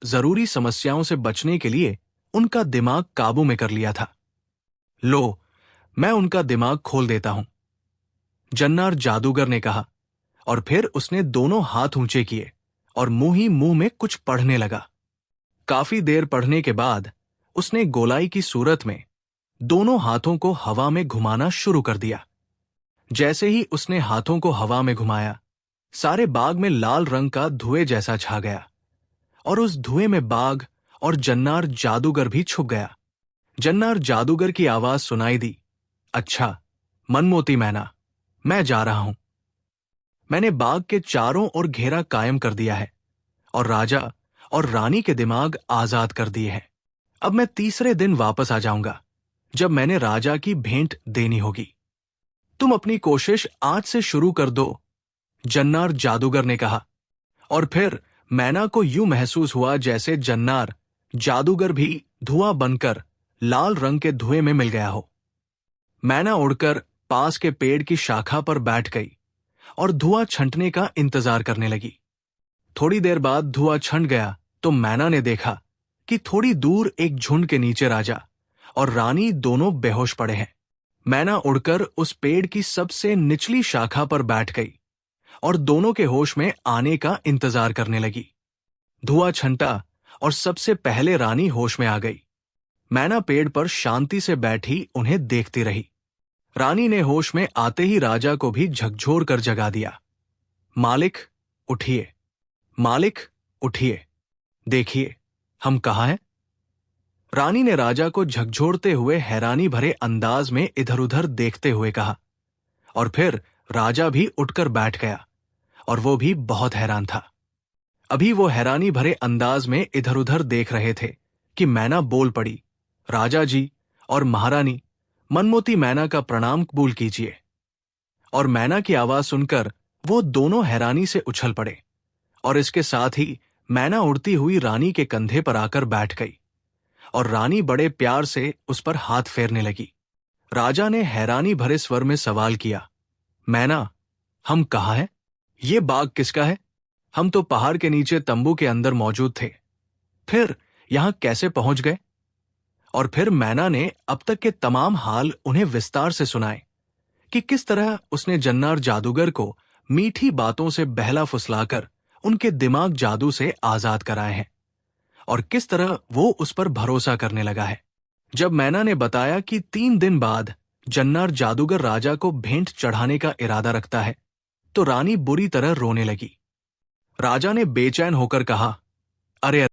जरूरी समस्याओं से बचने के लिए उनका दिमाग काबू में कर लिया था। लो, मैं उनका दिमाग खोल देता हूं, जन्नार जादूगर ने कहा, और फिर उसने दोनों हाथ ऊंचे किए और मुंह ही मुंह में कुछ पढ़ने लगा। काफी देर पढ़ने के बाद उसने गोलाई की सूरत में दोनों हाथों को हवा में घुमाना शुरू कर दिया। जैसे ही उसने हाथों को हवा में घुमाया, सारे बाग में लाल रंग का धुएं जैसा छा गया, और उस धुएं में बाघ और जन्नार जादूगर भी छुप गया। जन्नार जादूगर की आवाज सुनाई दी, अच्छा मनमोती मैना, मैं जा रहा हूं। मैंने बाग के चारों ओर घेरा कायम कर दिया है और राजा और रानी के दिमाग आजाद कर दिए हैं। अब मैं तीसरे दिन वापस आ जाऊंगा, जब मैंने राजा की भेंट देनी होगी। तुम अपनी कोशिश आज से शुरू कर दो, जन्नार जादूगर ने कहा। और फिर मैना को यूं महसूस हुआ जैसे जन्नार जादूगर भी धुआं बनकर लाल रंग के धुएं में मिल गया हो। मैना उड़कर पास के पेड़ की शाखा पर बैठ गई और धुआं छंटने का इंतजार करने लगी। थोड़ी देर बाद धुआं छंट गया तो मैना ने देखा कि थोड़ी दूर एक झुंड के नीचे राजा और रानी दोनों बेहोश पड़े हैं। मैना उड़कर उस पेड़ की सबसे निचली शाखा पर बैठ गई और दोनों के होश में आने का इंतजार करने लगी। धुआं छंटा और सबसे पहले रानी होश में आ गई। मैना पेड़ पर शांति से बैठी उन्हें देखती रही। रानी ने होश में आते ही राजा को भी झकझोर कर जगा दिया। मालिक उठिए, मालिक उठिए, देखिए हम कहाँ हैं? रानी ने राजा को झकझोरते हुए हैरानी भरे अंदाज में इधर उधर देखते हुए कहा, और फिर राजा भी उठकर बैठ गया, और वो भी बहुत हैरान था। अभी वो हैरानी भरे अंदाज में इधर उधर देख रहे थे कि मैना बोल पड़ी, राजा जी और महारानी, मनमोती मैना का प्रणाम कबूल कीजिए। और मैना की आवाज सुनकर वो दोनों हैरानी से उछल पड़े, और इसके साथ ही मैना उड़ती हुई रानी के कंधे पर आकर बैठ गई, और रानी बड़े प्यार से उस पर हाथ फेरने लगी। राजा ने हैरानी भरे स्वर में सवाल किया, मैना, हम कहाँ हैं? ये बाग किसका है? हम तो पहाड़ के नीचे तंबू के अंदर मौजूद थे, फिर यहां कैसे पहुंच गए? और फिर मैना ने अब तक के तमाम हाल उन्हें विस्तार से सुनाए कि किस तरह उसने जन्नार जादूगर को मीठी बातों से बहला फुसलाकर उनके दिमाग जादू से आजाद कराए हैं, और किस तरह वो उस पर भरोसा करने लगा है। जब मैना ने बताया कि 3 दिन बाद जन्नार जादूगर राजा को भेंट चढ़ाने का इरादा रखता है, तो रानी बुरी तरह रोने लगी। राजा ने बेचैन होकर कहा, अरे